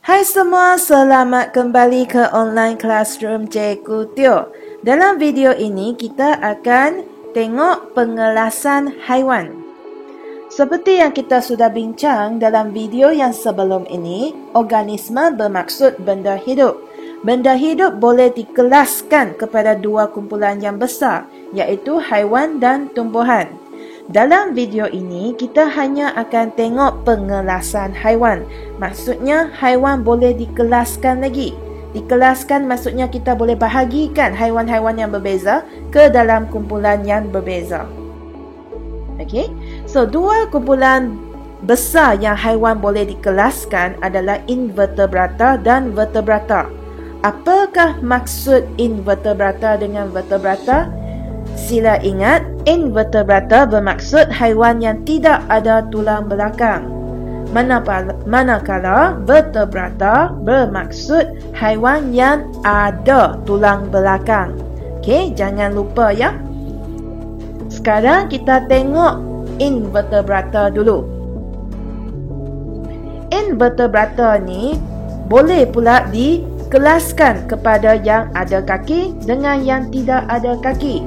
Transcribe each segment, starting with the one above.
Hai semua, selamat kembali ke online classroom Cikgu Teo. Dalam video ini kita akan tengok pengelasan haiwan. Seperti yang kita sudah bincang dalam video yang sebelum ini, organisme bermaksud benda hidup. Benda hidup boleh dikelaskan kepada dua kumpulan yang besar, iaitu haiwan dan tumbuhan. Dalam video ini, kita hanya akan tengok pengelasan haiwan. Maksudnya, haiwan boleh dikelaskan lagi. Dikelaskan maksudnya kita boleh bahagikan haiwan-haiwan yang berbeza ke dalam kumpulan yang berbeza. Okay? So, dua kumpulan besar yang haiwan boleh dikelaskan adalah invertebrata dan vertebrata. Apakah maksud invertebrata dengan vertebrata? Sila ingat, invertebrata bermaksud haiwan yang tidak ada tulang belakang. Manakala vertebrata bermaksud haiwan yang ada tulang belakang. Okey, jangan lupa ya. Sekarang kita tengok invertebrata dulu. Invertebrata ni boleh pula dikelaskan kepada yang ada kaki dengan yang tidak ada kaki.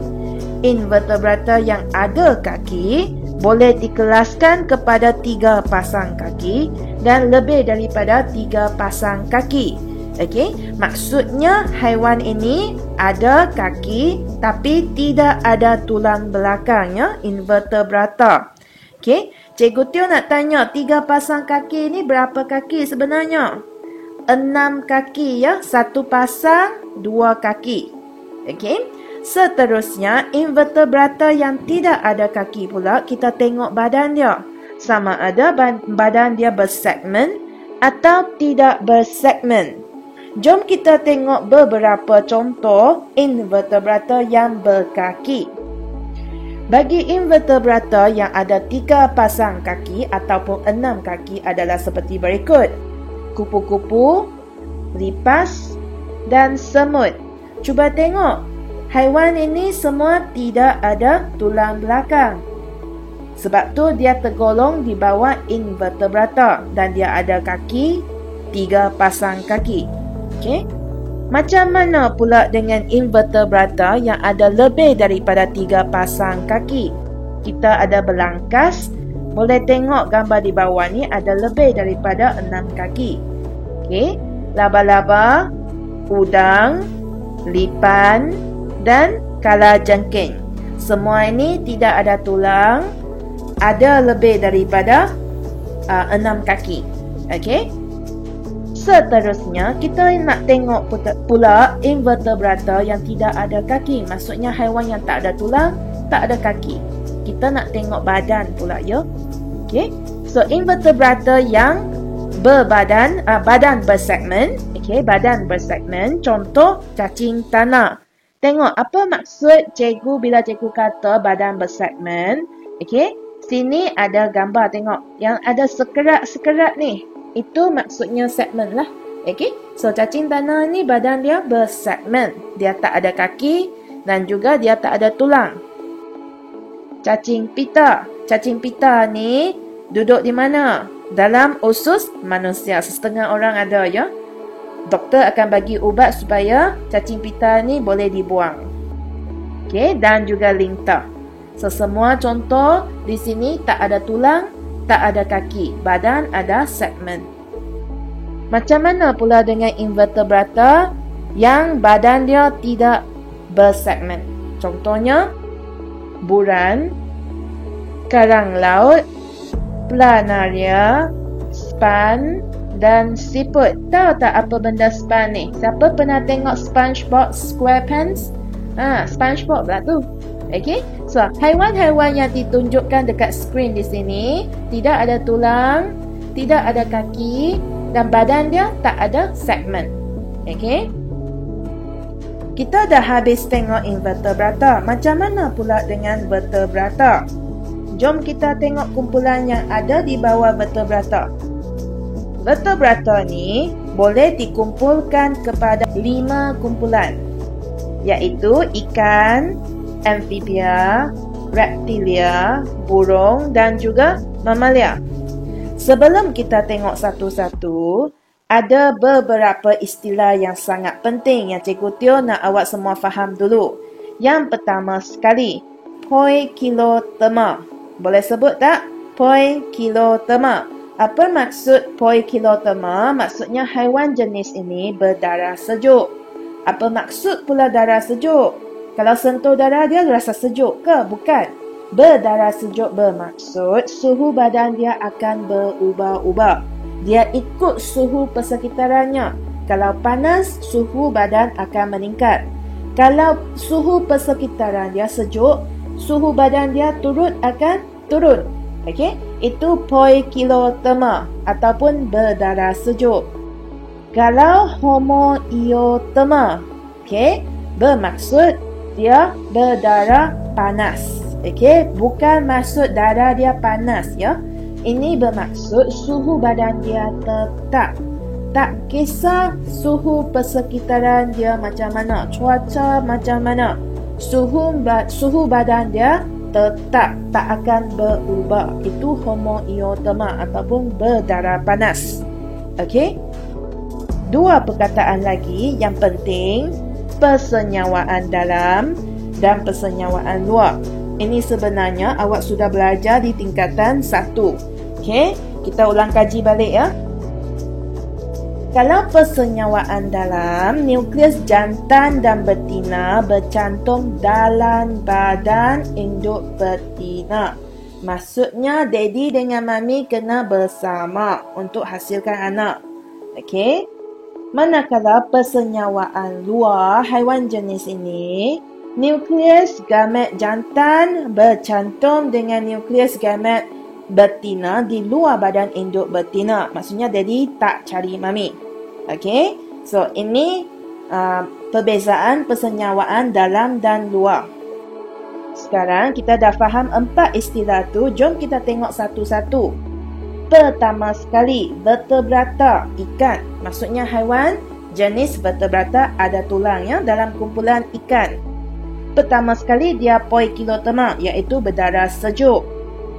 Invertebrata yang ada kaki boleh dikelaskan kepada 3 pasang kaki dan lebih daripada 3 pasang kaki. Okey, maksudnya haiwan ini ada kaki tapi tidak ada tulang belakangnya, invertebrata. Okey, Cikgu Teo nak tanya, 3 pasang kaki ini berapa kaki sebenarnya? 6 kaki ya, 1 pasang 2 kaki. Okey. Seterusnya, invertebrata yang tidak ada kaki pula, kita tengok badan dia. Sama ada badan dia bersegmen atau tidak bersegmen. Jom kita tengok beberapa contoh invertebrata yang berkaki. Bagi invertebrata yang ada 3 pasang kaki ataupun 6 kaki adalah seperti berikut. Kupu-kupu, lipas dan semut. Cuba tengok. Haiwan ini semua tidak ada tulang belakang. Sebab tu dia tergolong di bawah invertebrata dan dia ada kaki, 3 pasang kaki. Okey. Macam mana pula dengan invertebrata yang ada lebih daripada 3 pasang kaki? Kita ada belangkas. Boleh tengok gambar di bawah ni ada lebih daripada 6 kaki. Okey. Laba-laba, udang, lipan dan kalajengking. Semua ini tidak ada tulang, ada lebih daripada 6 kaki. Okey. Seterusnya, kita nak tengok pula invertebrata yang tidak ada kaki. Maksudnya haiwan yang tak ada tulang, tak ada kaki. Kita nak tengok badan pula ya. Okey. So, invertebrata yang badan bersegmen. Okey, badan bersegmen. Contoh, cacing tanah. Tengok apa maksud cikgu bila cikgu kata badan bersegmen. Okey, sini ada gambar tengok. Yang ada sekerat-sekerat ni. Itu maksudnya segmen lah. Okey, so cacing tanah ni badan dia bersegmen. Dia tak ada kaki dan juga dia tak ada tulang. Cacing pita. Cacing pita ni duduk di mana? Dalam usus manusia. Setengah orang ada ya. Doktor akan bagi ubat supaya cacing pita ni boleh dibuang. Okey, dan juga lintah. So, semua contoh di sini tak ada tulang, tak ada kaki. Badan ada segmen. Macam mana pula dengan invertebrata yang badan dia tidak bersegmen? Contohnya, buran, karang laut, planaria, span dan siput. Tahu tak apa benda span ni? Siapa pernah tengok SpongeBob SquarePants? SpongeBob lah tu. Okey. So, haiwan-haiwan yang ditunjukkan dekat skrin di sini tidak ada tulang, tidak ada kaki dan badan dia tak ada segmen. Okey. Kita dah habis tengok invertebrata. Macam mana pula dengan vertebrata? Jom kita tengok kumpulan yang ada di bawah vertebrata. Vertebrata ni boleh dikumpulkan kepada 5 kumpulan, iaitu ikan, amfibia, reptilia, burung dan juga mamalia. Sebelum kita tengok satu-satu, ada beberapa istilah yang sangat penting yang Cikgu Teo nak awak semua faham dulu. Yang pertama sekali, poikiloterma. Boleh sebut tak? Poikiloterma. Apa maksud poikiloterma? Maksudnya haiwan jenis ini berdarah sejuk. Apa maksud pula darah sejuk? Kalau sentuh darah dia rasa sejuk ke? Bukan. Berdarah sejuk bermaksud suhu badan dia akan berubah-ubah. Dia ikut suhu persekitarannya. Kalau panas, suhu badan akan meningkat. Kalau suhu persekitaran dia sejuk, suhu badan dia akan turun. Okey? Itu poikiloterma ataupun berdarah sejuk. Kalau homoioterma, okey, bermaksud dia berdarah panas. Okey, bukan maksud darah dia panas ya. Ini bermaksud suhu badan dia tetap. Tak kisah suhu persekitaran dia macam mana, cuaca macam mana. Suhu badan dia tetap, tak akan berubah. Itu homoioterma ataupun berdarah panas. Okey? Dua perkataan lagi yang penting, persenyawaan dalam dan persenyawaan luar. Ini sebenarnya awak sudah belajar di tingkatan 1. Okey, kita ulang kaji balik ya. Kalau persenyawaan dalam, nukleus jantan dan betina bercantum dalam badan induk betina. Maksudnya daddy dengan mami kena bersama untuk hasilkan anak. Okey. Manakala persenyawaan luar haiwan jenis ini, nukleus gamet jantan bercantum dengan nukleus gamet betina di luar badan induk betina. Maksudnya daddy tak cari mami. Okey. So ini perbezaan persenyawaan dalam dan luar. Sekarang kita dah faham 4 istilah tu. Jom kita tengok satu-satu. Pertama sekali, vertebrata, ikan. Maksudnya haiwan jenis vertebrata ada tulangnya dalam kumpulan ikan. Pertama sekali dia poikiloterma, iaitu berdarah sejuk.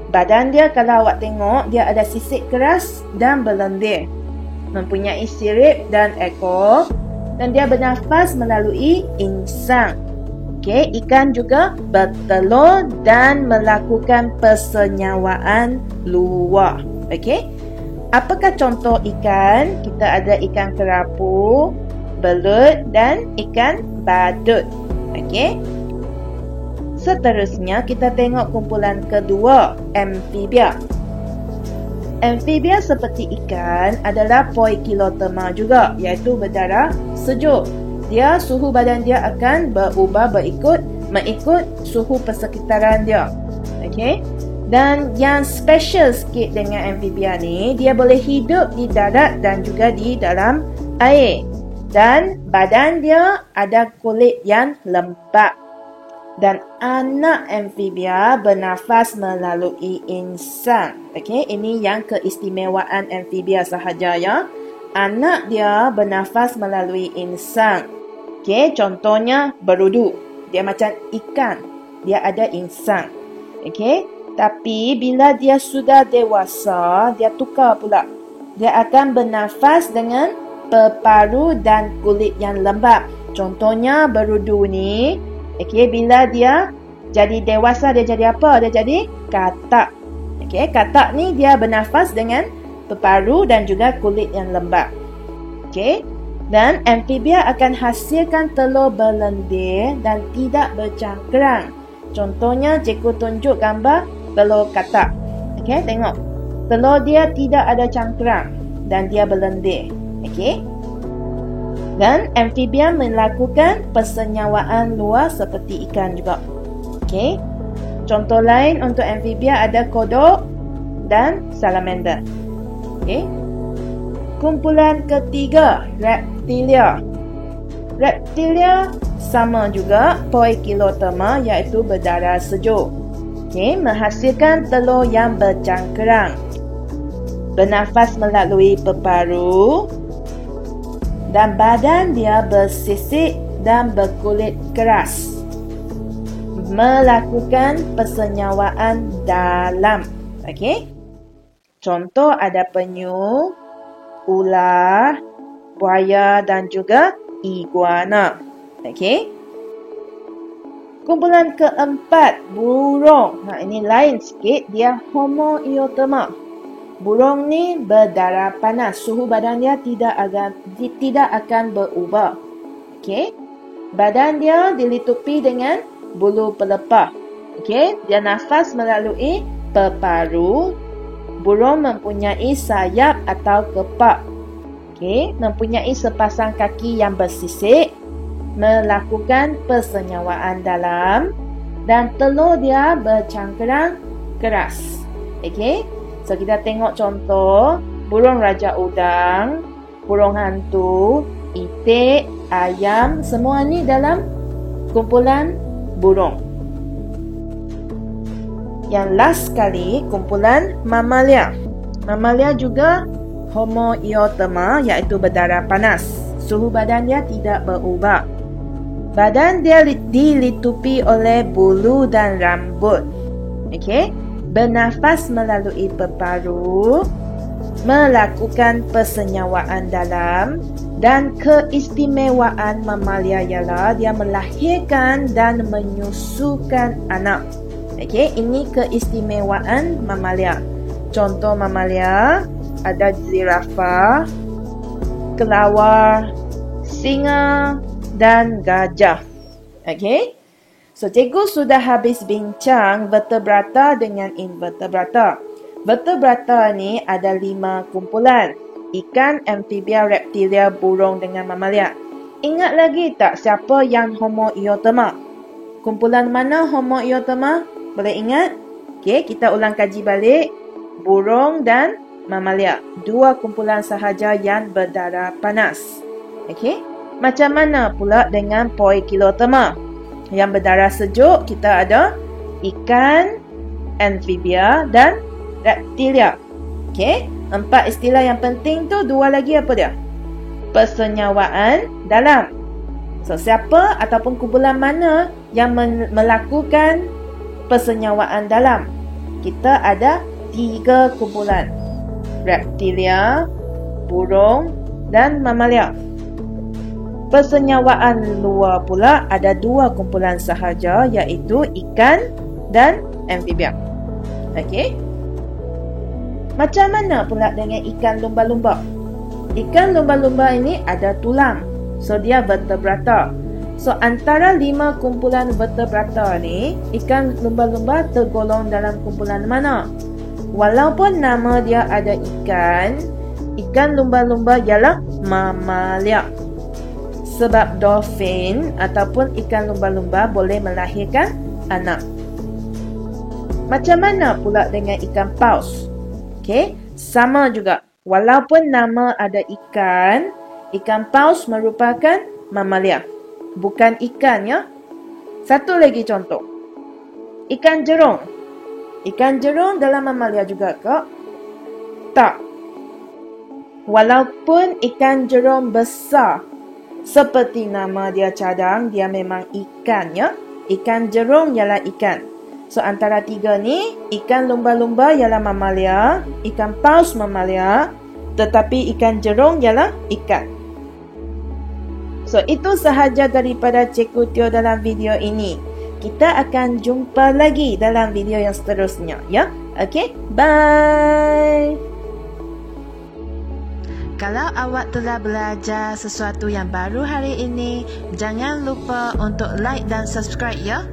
Badan dia kalau awak tengok, dia ada sisik keras dan berlendir. Mempunyai sirip dan ekor. Dan dia bernafas melalui insang. Okey, ikan juga bertelur dan melakukan persenyawaan luar. Okey. Apakah contoh ikan? Kita ada ikan kerapu, belut dan ikan badut. Okey. Seterusnya kita tengok kumpulan kedua, amfibia. Amfibia seperti ikan adalah poikiloterma juga, iaitu berdarah sejuk. Dia suhu badan dia akan berubah mengikut suhu persekitaran dia. Okey. Dan yang special sikit dengan amfibia ni, dia boleh hidup di darat dan juga di dalam air. Dan badan dia ada kulit yang lembap. Dan anak amfibia bernafas melalui insang. Okey, ini yang keistimewaan amfibia sahaja ya. Anak dia bernafas melalui insang. Okey, contohnya berudu. Dia macam ikan. Dia ada insang. Okey, tapi bila dia sudah dewasa, dia tukar pula. Dia akan bernafas dengan peparu dan kulit yang lembap. Contohnya berudu ni, okey, bila dia jadi dewasa, dia jadi apa? Dia jadi katak. Okey, katak ni dia bernafas dengan peparu dan juga kulit yang lembap. Okey, dan amfibia akan hasilkan telur berlendir dan tidak bercangkerang. Contohnya, cikgu tunjuk gambar telur katak. Okey, tengok. Telur dia tidak ada cangkerang dan dia berlendir. Okey. Dan amfibia melakukan persenyawaan luar seperti ikan juga. Okey. Contoh lain untuk amfibia ada kodok dan salamander. Okey. Kumpulan ketiga, reptilia. Reptilia sama juga poikiloterma, iaitu berdarah sejuk. Okey, menghasilkan telur yang bercangkerang. Bernafas melalui peparu. Dan badan dia bersisik dan berkulit keras. Melakukan persenyawaan dalam. Okey. Contoh ada penyu, ular, buaya dan juga iguana. Okey. Kumpulan keempat, burung. Ini lain sikit, dia Homoeotoma. Burung ni berdarah panas. Suhu badan dia tidak akan berubah. Okey. Badan dia dilitupi dengan bulu pelepah. Okey, dia nafas melalui peparu. Burung mempunyai sayap atau kepak. Okey, mempunyai sepasang kaki yang bersisik, melakukan persenyawaan dalam dan telur dia bercangkerang keras. Okey, so kita tengok contoh burung raja udang, burung hantu, itik, ayam, semua ni dalam kumpulan burung. Yang last sekali, kumpulan mamalia. Mamalia juga Homoeotoma, iaitu berdarah panas. Suhu badan dia tidak berubah. Badan dia dilitupi oleh bulu dan rambut. Okey, bernafas melalui peparu, melakukan persenyawaan dalam, dan keistimewaan mamalia ialah dia melahirkan dan menyusukan anak. Okey, ini keistimewaan mamalia. Contoh mamalia ada zirafah, kelawar, singa dan gajah. Okey. So cikgu sudah habis bincang vertebrata dengan invertebrata. Vertebrata ni ada 5 kumpulan. Ikan, amfibia, reptilia, burung dengan mamalia. Ingat lagi tak siapa yang Homoeotoma? Kumpulan mana Homoeotoma? Boleh ingat? Okey, kita ulang kaji balik. Burung dan mamalia. 2 kumpulan sahaja yang berdarah panas. Okey. Macam mana pula dengan Poikilotoma? Yang berdarah sejuk, kita ada ikan, amfibia dan reptilia. Okey. 4 istilah yang penting tu, 2 lagi apa dia? Persenyawaan dalam. So, siapa ataupun kumpulan mana yang melakukan persenyawaan dalam? Kita ada 3 kumpulan. Reptilia, burung dan mamalia. Persenyawaan luar pula ada 2 kumpulan sahaja, iaitu ikan dan amfibia. Okey. Macam mana pula dengan ikan lumba-lumba? Ikan lumba-lumba ini ada tulang. So dia vertebrata. So antara 5 kumpulan vertebrata ni, ikan lumba-lumba tergolong dalam kumpulan mana? Walaupun nama dia ada ikan lumba-lumba ialah mamalia. Sebab dolphin ataupun ikan lumba-lumba boleh melahirkan anak. Macam mana pula dengan ikan paus? Okey, sama juga. Walaupun nama ada ikan paus merupakan mamalia. Bukan ikan, ya. Satu lagi contoh. Ikan jerung. Ikan jerung dalam mamalia juga ke? Tak. Walaupun ikan jerung besar, seperti nama dia cadang, dia memang ikan, ya. Ikan jerung ialah ikan. So antara 3 ni, ikan lumba-lumba ialah mamalia, ikan paus mamalia, tetapi ikan jerung ialah ikan. So itu sahaja daripada Cikgu Teo dalam video ini. Kita akan jumpa lagi dalam video yang seterusnya, ya. Okey, bye. Kalau awak telah belajar sesuatu yang baru hari ini, jangan lupa untuk like dan subscribe, ya.